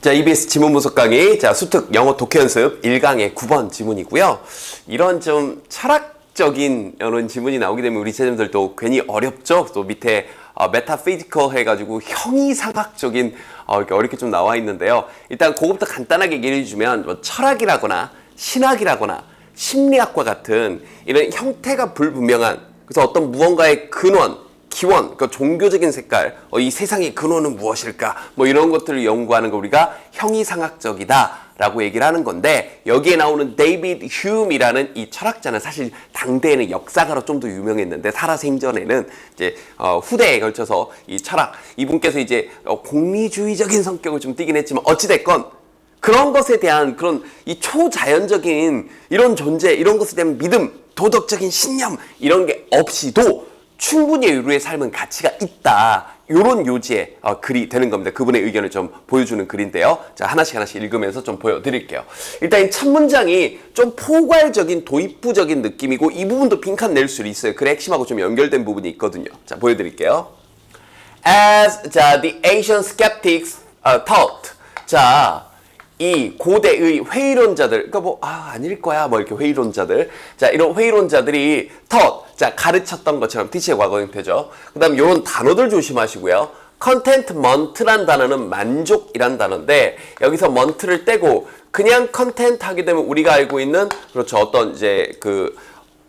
자, EBS 지문 분석 강의, 자, 수특 영어 독해 연습 1강의 9번 지문이고요. 이런 좀 철학적인 이런 지문이 나오게 되면 우리 제자들도 괜히 어렵죠? 또 밑에 메타피지컬 해가지고 형이상학적인 이렇게 어렵게 좀 나와 있는데요. 일단 그것부터 간단하게 얘기해 주면 뭐 철학이라거나 신학이라거나 심리학과 같은 이런 형태가 불분명한, 그래서 어떤 무언가의 근원, 기원, 그러니까 종교적인 색깔, 이 세상의 근원은 무엇일까, 뭐 이런 것들을 연구하는 거 우리가 형이상학적이다라고 얘기를 하는 건데, 여기에 나오는 데이비드 휴음이라는 이 철학자는 사실 당대에는 역사가로 좀 더 유명했는데, 살아생전에는 이제 후대에 걸쳐서 이 철학, 이분께서 이제 공리주의적인 성격을 좀 띠긴 했지만 어찌됐건 그런 것에 대한 그런 이 초자연적인 이런 존재, 이런 것에 대한 믿음, 도덕적인 신념 이런 게 없이도 충분히 인류의 삶은 가치가 있다. 이런 요지의 글이 되는 겁니다. 그분의 의견을 좀 보여주는 글인데요. 자, 하나씩 읽으면서 좀 보여드릴게요. 일단 이 첫 문장이 좀 포괄적인 도입부적인 느낌이고, 이 부분도 빈칸 낼 수 있어요. 글의 핵심하고 좀 연결된 부분이 있거든요. 자, 보여드릴게요. As the ancient skeptics thought. 자, 이 고대의 회의론자들, 그러니까 아닐 거야, 이렇게 회의론자들. 자, 이런 회의론자들이 taught, 자, 가르쳤던 것처럼 teach의 과거 형태죠. 그 다음 요런 단어들 조심하시고요. contentment란 단어는 만족이란 단어인데, 여기서 ment를 떼고 그냥 content 하게 되면 우리가 알고 있는, 그렇죠, 어떤 이제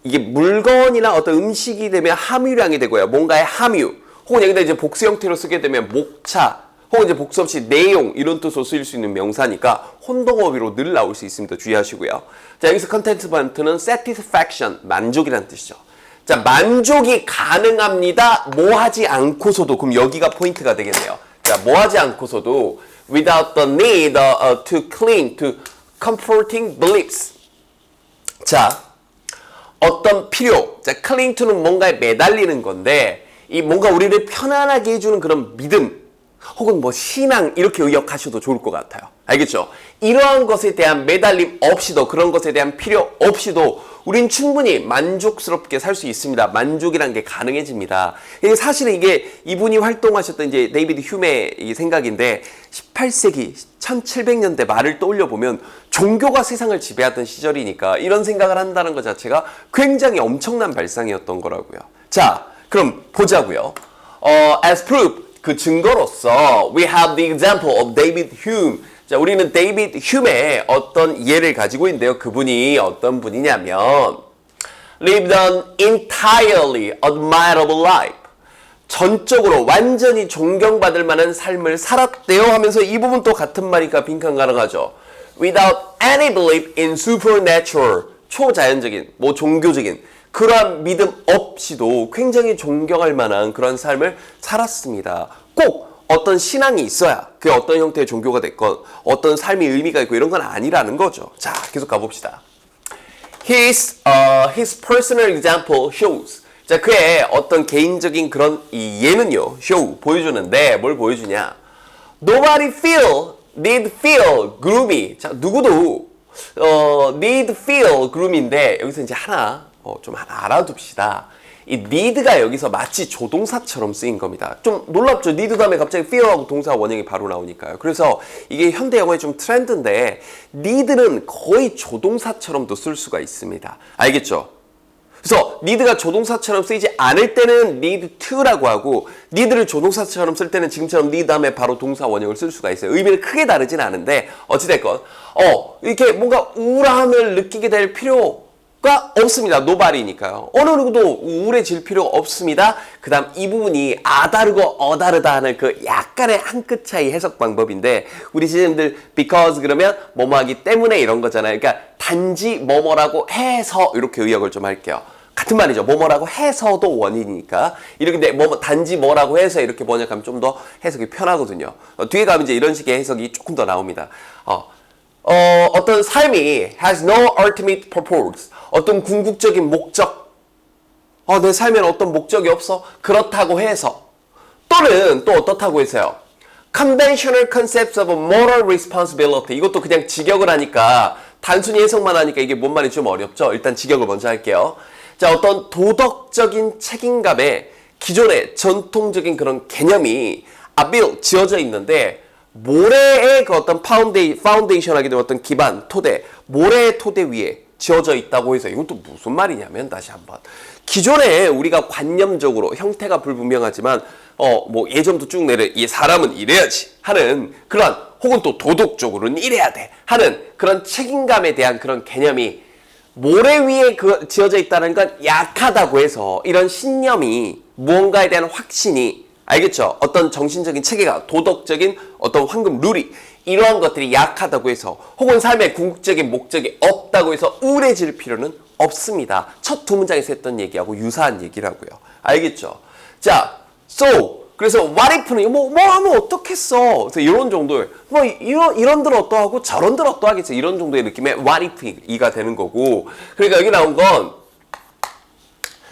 이게 물건이나 어떤 음식이 되면 함유량이 되고요. 뭔가의 함유. 혹은 여기다 이제 복수 형태로 쓰게 되면 목차, 혹은 이제 복수 없이 내용 이런 뜻으로 쓰일 수 있는 명사니까 혼동어휘로 늘 나올 수 있습니다. 주의하시고요. 자, 여기서 contentment는 satisfaction, 만족이라는 뜻이죠. 자, 만족이 가능합니다. 뭐 하지 않고서도. 그럼 여기가 포인트가 되겠네요. 자, 뭐 하지 않고서도 without the need to cling to comforting beliefs. 자, 어떤 필요. 자, cling to는 뭔가에 매달리는 건데, 이 뭔가 우리를 편안하게 해주는 그런 믿음, 혹은 신앙 이렇게 의역하셔도 좋을 것 같아요. 알겠죠? 이러한 것에 대한 매달림 없이도, 그런 것에 대한 필요 없이도 우린 충분히 만족스럽게 살 수 있습니다. 만족이란 게 가능해집니다. 사실은 이게 이분이 활동하셨던 이제 데이비드 휴메의 생각인데, 18세기 1700년대 말을 떠올려 보면 종교가 세상을 지배하던 시절이니까 이런 생각을 한다는 것 자체가 굉장히 엄청난 발상이었던 거라고요. 자, 그럼 보자고요. As proof, 그 증거로서 we have the example of David Hume. 자, 우리는 데이비드 휴메의 어떤 예를 가지고 있는데요. 그분이 어떤 분이냐면 lived an entirely admirable life. 전적으로 완전히 존경받을 만한 삶을 살았대요 하면서 이 부분 또 같은 말이니까 빈칸 가능하죠. Without any belief in supernatural, 초자연적인, 종교적인 그러한 믿음 없이도 굉장히 존경할 만한 그런 삶을 살았습니다. 꼭 어떤 신앙이 있어야 그 어떤 형태의 종교가 됐건 어떤 삶의 의미가 있고 이런 건 아니라는 거죠. 자, 계속 가봅시다. His personal example shows. 자, 그의 어떤 개인적인 그런 이 예는요, show, 보여주는데 뭘 보여주냐? Nobody need feel gloomy. 자, 누구도 need feel gloom인데 여기서 이제 하나 알아둡시다. 이 need가 여기서 마치 조동사처럼 쓰인 겁니다. 좀 놀랍죠? need 다음에 갑자기 fear하고 동사 원형이 바로 나오니까요. 그래서 이게 현대 영어의 좀 트렌드인데 need는 거의 조동사처럼도 쓸 수가 있습니다. 알겠죠? 그래서 need가 조동사처럼 쓰이지 않을 때는 need to라고 하고, need를 조동사처럼 쓸 때는 지금처럼 need 다음에 바로 동사 원형을 쓸 수가 있어요. 의미는 크게 다르진 않은데 어찌됐건 이렇게 뭔가 우울함을 느끼게 될 필요가 없습니다. 노바리니까요. 어느 누구도 우울해질 필요가 없습니다. 그 다음 이 부분이 아다르고 어다르다 하는 그 약간의 한 끗 차이 해석 방법인데, 우리 선생님들 because 그러면 뭐뭐하기 때문에 이런 거잖아요. 그러니까 단지 뭐뭐라고 해서 이렇게 의역을 좀 할게요. 같은 말이죠. 뭐뭐라고 해서도 원인이니까. 이렇게 단지 뭐라고 해서 이렇게 번역하면 좀 더 해석이 편하거든요. 뒤에 가면 이제 이런 식의 해석이 조금 더 나옵니다. 어떤 삶이 has no ultimate purpose. 어떤 궁극적인 목적. 내 삶에는 어떤 목적이 없어. 그렇다고 해서. 또는 또 어떻다고 해서요. Conventional concepts of moral responsibility. 이것도 그냥 직역을 하니까, 단순히 해석만 하니까 이게 뭔 말인지 좀 어렵죠. 일단 직역을 먼저 할게요. 자, 어떤 도덕적인 책임감에 기존의 전통적인 그런 개념이 built, 지어져 있는데 모래의 그 어떤 파운데이션하게 된 어떤 기반, 토대, 모래의 토대 위에 지어져 있다고 해서 이건 또 무슨 말이냐면 다시 한번 기존에 우리가 관념적으로 형태가 불분명하지만 뭐 예전부터 쭉 내려 이 사람은 이래야지 하는 그런 혹은 또 도덕적으로는 이래야 돼 하는 그런 책임감에 대한 그런 개념이 모래 위에 지어져 있다는 건 약하다고 해서 이런 신념이 무언가에 대한 확신이 알겠죠? 어떤 정신적인 체계가 도덕적인 어떤 황금 룰이 이러한 것들이 약하다고 해서 혹은 삶의 궁극적인 목적이 없다고 해서 우울해질 필요는 없습니다. 첫 두 문장에서 했던 얘기하고 유사한 얘기라고요. 알겠죠? 자, 그래서 what if는 뭐 하면 어떻겠어. 그래서 이런 정도의 뭐 이런들 어떠하고 저런들 어떠하겠어. 이런 정도의 느낌의 what if가 되는 거고. 그러니까 여기 나온 건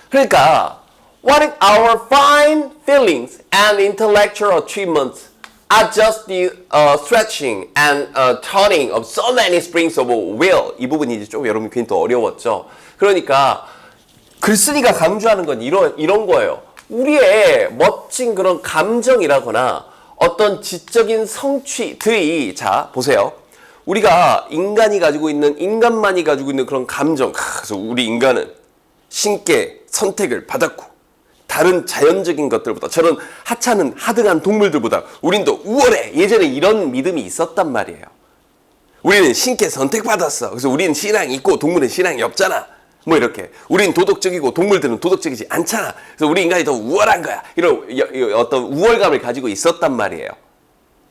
그러니까 what if our fine feelings and intellectual achievements are just the stretching and turning of so many springs of will. 이 부분이 이제 좀 여러분 괜히 또 어려웠죠. 그러니까 글쓴이가 강조하는 건 이런 거예요. 우리의 멋진 그런 감정이라거나 어떤 지적인 성취들이 자 보세요. 우리가 인간만이 가지고 있는 그런 감정. 그래서 우리 인간은 신께 선택을 받았고 다른 자연적인 것들보다 저런 하찮은 하등한 동물들보다 우린 더 우월해. 예전에 이런 믿음이 있었단 말이에요. 우리는 신께 선택받았어. 그래서 우리는 신앙이 있고 동물은 신앙이 없잖아. 뭐 이렇게 우린 도덕적이고 동물들은 도덕적이지 않잖아. 그래서 우리 인간이 더 우월한 거야. 이런 어떤 우월감을 가지고 있었단 말이에요.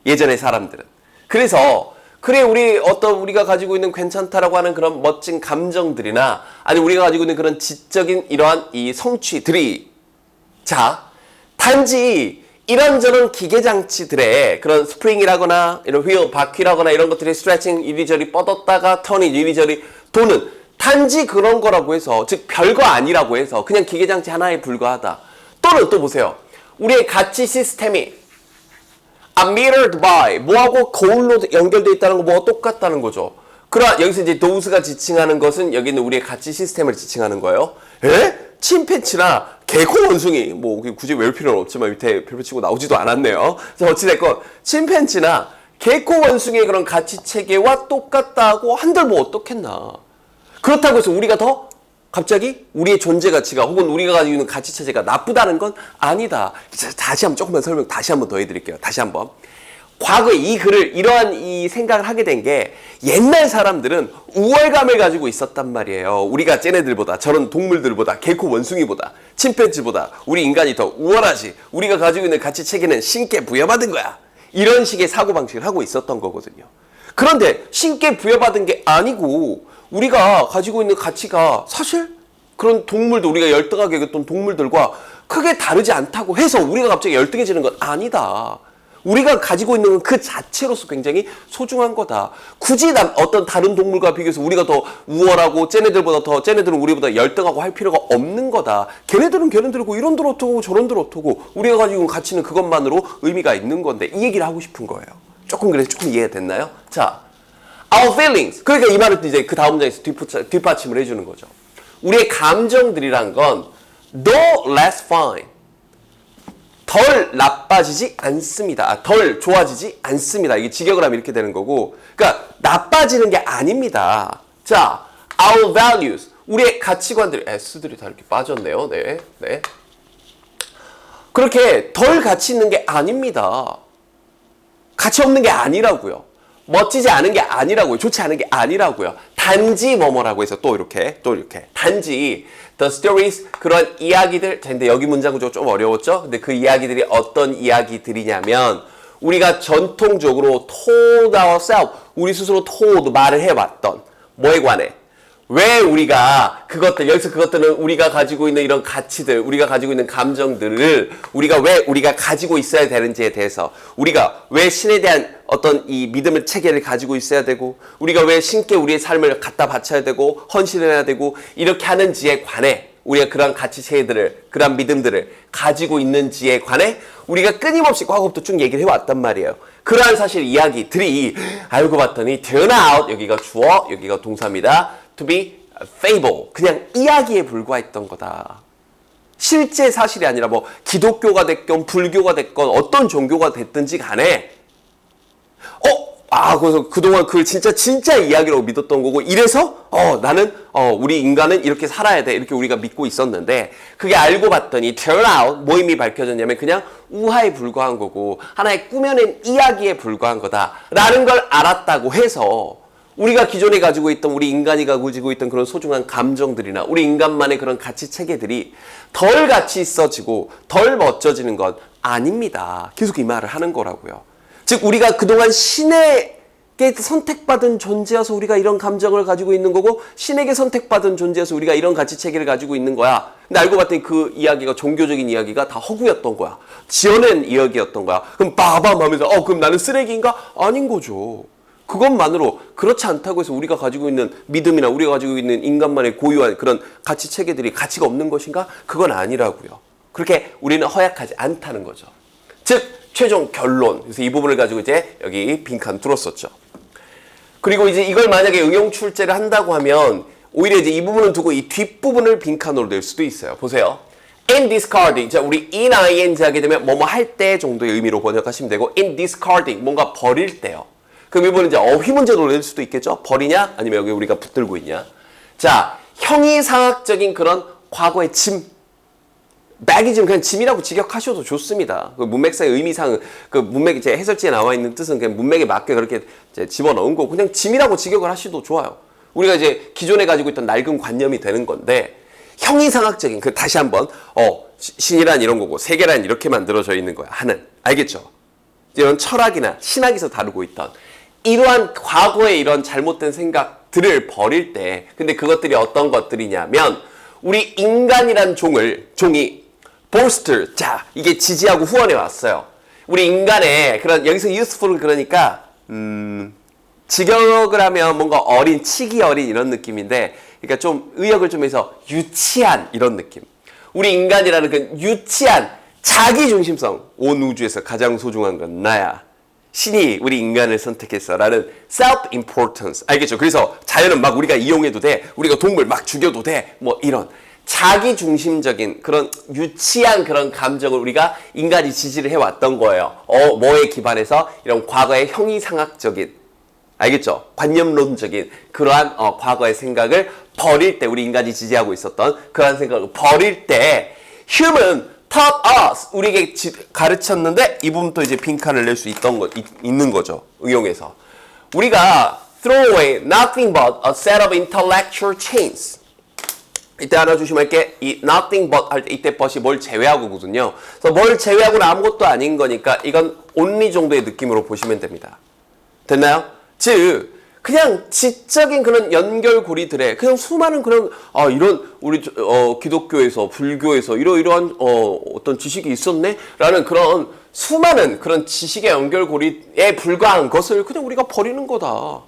예전의 사람들은. 그래서 그래 우리가 가지고 있는 괜찮다라고 하는 그런 멋진 감정들이나 아니 우리가 가지고 있는 그런 지적인 이러한 이 성취들이 자 단지 이런저런 기계장치들의 그런 스프링이라거나 이런 휠, 바퀴라거나 이런 것들이 스트레칭 이리저리 뻗었다가 턴이 이리저리 도는 단지 그런 거라고 해서 즉 별거 아니라고 해서 그냥 기계장치 하나에 불과하다. 또는 또 보세요. 우리의 가치 시스템이 unmetered by 뭐하고 거울로 연결되어 있다는 거 뭐가 똑같다는 거죠. 그러나 여기서 이제 도우스가 지칭하는 것은 여기는 우리의 가치 시스템을 지칭하는 거예요. 침팬치나 개코 원숭이 뭐 굳이 외울 필요는 없지만 밑에 별표 치고 나오지도 않았네요. 그래서 어찌됐건 침팬치나 개코 원숭이의 그런 가치 체계와 똑같다고 한들 뭐 어떻겠나. 그렇다고 해서 우리가 더 갑자기 우리의 존재 가치가 혹은 우리가 가지고 있는 가치 체제가 나쁘다는 건 아니다. 다시 한번 조금만 설명 다시 한번 더 해드릴게요. 다시 한번. 과거에 이 글을 이러한 이 생각을 하게 된 게 옛날 사람들은 우월감을 가지고 있었단 말이에요. 우리가 쟤네들보다 저런 동물들보다 개코 원숭이보다 침팬지보다 우리 인간이 더 우월하지. 우리가 가지고 있는 가치 체계는 신께 부여받은 거야. 이런 식의 사고방식을 하고 있었던 거거든요. 그런데 신께 부여받은 게 아니고 우리가 가지고 있는 가치가 사실 그런 동물들 우리가 열등하게 여겼던 동물들과 크게 다르지 않다고 해서 우리가 갑자기 열등해지는 건 아니다. 우리가 가지고 있는 그 자체로서 굉장히 소중한 거다. 굳이 어떤 다른 동물과 비교해서 우리가 더 우월하고 쟤네들은 우리보다 열등하고 할 필요가 없는 거다. 걔네들은 걔네들이고 이런들 어떠고 저런들 어떠고 우리가 가지고 있는 가치는 그것만으로 의미가 있는 건데 이 얘기를 하고 싶은 거예요. 조금 이해가 됐나요? 자, our feelings. 그러니까 이 말을 이제 그 다음 문장에서 뒷받침을 해주는 거죠. 우리의 감정들이란 건 no less fine. 덜 나빠지지 않습니다. 덜 좋아지지 않습니다. 이게 직역을 하면 이렇게 되는 거고. 그러니까 나빠지는 게 아닙니다. 자, our values. 우리의 가치관들. S들이 다 이렇게 빠졌네요. 네. 그렇게 덜 가치 있는 게 아닙니다. 가치 없는 게 아니라고요. 멋지지 않은 게 아니라고요. 좋지 않은 게 아니라고요. 단지 뭐뭐라고 해서 또 이렇게 단지 the stories 그런 이야기들. 근데 여기 문장 구조가 좀 어려웠죠? 근데 그 이야기들이 어떤 이야기들이냐면 우리가 전통적으로 told ourselves 우리 스스로 told 말을 해왔던 뭐에 관해 왜 우리가 여기서 그것들은 우리가 가지고 있는 이런 가치들, 우리가 가지고 있는 감정들을 우리가 가지고 있어야 되는지에 대해서 우리가 왜 신에 대한 어떤 이 믿음의 체계를 가지고 있어야 되고 우리가 왜 신께 우리의 삶을 갖다 바쳐야 되고 헌신해야 되고 이렇게 하는지에 관해 우리가 그런 가치 체계들을 그런 믿음들을 가지고 있는지에 관해 우리가 끊임없이 과거부터 쭉 얘기를 해왔단 말이에요. 그러한 사실 이야기들이 알고 봤더니 turn out 여기가 주어 여기가 동사입니다. to be fable. 그냥 이야기에 불과했던 거다. 실제 사실이 아니라 뭐 기독교가 됐건 불교가 됐건 어떤 종교가 됐든지 간에 그래서 그동안 그걸 진짜 이야기라고 믿었던 거고, 이래서, 나는, 우리 인간은 이렇게 살아야 돼. 이렇게 우리가 믿고 있었는데, 그게 알고 봤더니, turn out, 뭐 이미 밝혀졌냐면, 그냥 우화에 불과한 거고, 하나의 꾸며낸 이야기에 불과한 거다. 라는 걸 알았다고 해서, 우리가 기존에 가지고 있던, 우리 인간이 가지고 있던 그런 소중한 감정들이나, 우리 인간만의 그런 가치 체계들이 덜 가치 있어지고, 덜 멋져지는 건 아닙니다. 계속 이 말을 하는 거라고요. 즉 우리가 그동안 신에게 선택받은 존재여서 우리가 이런 감정을 가지고 있는 거고, 신에게 선택받은 존재여서 우리가 이런 가치 체계를 가지고 있는 거야. 근데 알고 봤더니 그 이야기가, 종교적인 이야기가 다 허구였던 거야. 지어낸 이야기였던 거야. 그럼 빠밤 하면서 그럼 나는 쓰레기인가? 아닌 거죠. 그것만으로 그렇지 않다고 해서 우리가 가지고 있는 믿음이나 우리가 가지고 있는 인간만의 고유한 그런 가치 체계들이 가치가 없는 것인가? 그건 아니라고요. 그렇게 우리는 허약하지 않다는 거죠. 즉 최종 결론. 그래서 이 부분을 가지고 이제 여기 빈칸 뚫었었죠. 그리고 이제 이걸 만약에 응용 출제를 한다고 하면 오히려 이제 이 부분을 두고 이 뒷부분을 빈칸으로 낼 수도 있어요. 보세요. in discarding. 자, 우리 in ing 하게 되면 뭐뭐 할 때 정도의 의미로 번역하시면 되고, in discarding. 뭔가 버릴 때요. 그럼 이번에 이제 어휘 문제로 낼 수도 있겠죠? 버리냐? 아니면 여기 우리가 붙들고 있냐? 자, 형이상학적인 그런 과거의 짐. baggage 그냥 짐이라고 직역하셔도 좋습니다. 그 문맥상의 의미상, 그 문맥 이제 해설지에 나와 있는 뜻은 그냥 문맥에 맞게 그렇게 이제 집어넣은 거, 그냥 짐이라고 직역을 하셔도 좋아요. 우리가 이제 기존에 가지고 있던 낡은 관념이 되는 건데, 형이상학적인, 그 다시 한번, 신이란 이런 거고, 세계란 이렇게 만들어져 있는 거야. 하는. 알겠죠? 이런 철학이나 신학에서 다루고 있던 이러한 과거의 이런 잘못된 생각들을 버릴 때, 근데 그것들이 어떤 것들이냐면, 우리 인간이란 종이 bolster, 자, 이게 지지하고 후원해 왔어요. 우리 인간의 그런, 여기서 useful 그러니까, 직역을 하면 뭔가 어린, 치기 어린 이런 느낌인데, 그러니까 좀 의역을 좀 해서 유치한 이런 느낌. 우리 인간이라는 그 유치한 자기 중심성, 온 우주에서 가장 소중한 건 나야. 신이 우리 인간을 선택했어 라는 self-importance. 알겠죠? 그래서 자연은 막 우리가 이용해도 돼. 우리가 동물 막 죽여도 돼. 뭐 이런 자기 중심적인 그런 유치한 그런 감정을 우리가 인간이 지지를 해왔던 거예요. 뭐에 기반해서? 이런 과거의 형이상학적인, 알겠죠? 관념론적인 그러한 과거의 생각을 버릴 때, 우리 인간이 지지하고 있었던 그러한 생각을 버릴 때, human taught us, 우리에게 가르쳤는데, 이 부분도 이제 빈칸을 낼 수 있는 거죠. 응용해서. 우리가 throw away nothing but a set of intellectual chains. 이때 하나 조심할 게, 이 nothing but 할 때 이때 but이 뭘 제외하고거든요. 그래서 뭘 제외하고는 아무것도 아닌 거니까 이건 only 정도의 느낌으로 보시면 됩니다. 됐나요? 즉 그냥 지적인 그런 연결고리들에 그냥 수많은 그런 이런 우리 기독교에서 불교에서 이러이러한 어떤 지식이 있었네 라는 그런 수많은 그런 지식의 연결고리에 불과한 것을 그냥 우리가 버리는 거다.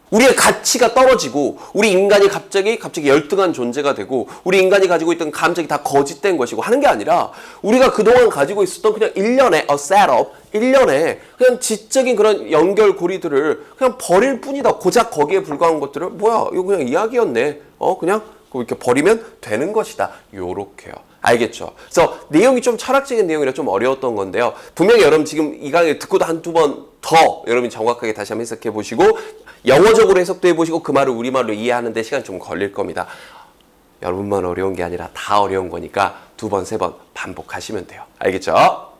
우리의 가치가 떨어지고 우리 인간이 갑자기 열등한 존재가 되고 우리 인간이 가지고 있던 감정이 다 거짓된 것이고 하는 게 아니라, 우리가 그동안 가지고 있었던 그냥 일련의 a setup, 일련의 그냥 지적인 그런 연결고리들을 그냥 버릴 뿐이다. 고작 거기에 불과한 것들을 뭐야 이거 그냥 이야기였네. 그냥 이렇게 버리면 되는 것이다. 요렇게요. 알겠죠? 그래서 내용이 좀 철학적인 내용이라 좀 어려웠던 건데요. 분명히 여러분 지금 이 강의를 듣고도 한두 번 더 여러분이 정확하게 다시 한번 해석해 보시고 영어적으로 해석도 해보시고 그 말을 우리말로 이해하는 데 시간이 좀 걸릴 겁니다. 여러분만 어려운 게 아니라 다 어려운 거니까 두 번, 세 번 반복하시면 돼요. 알겠죠?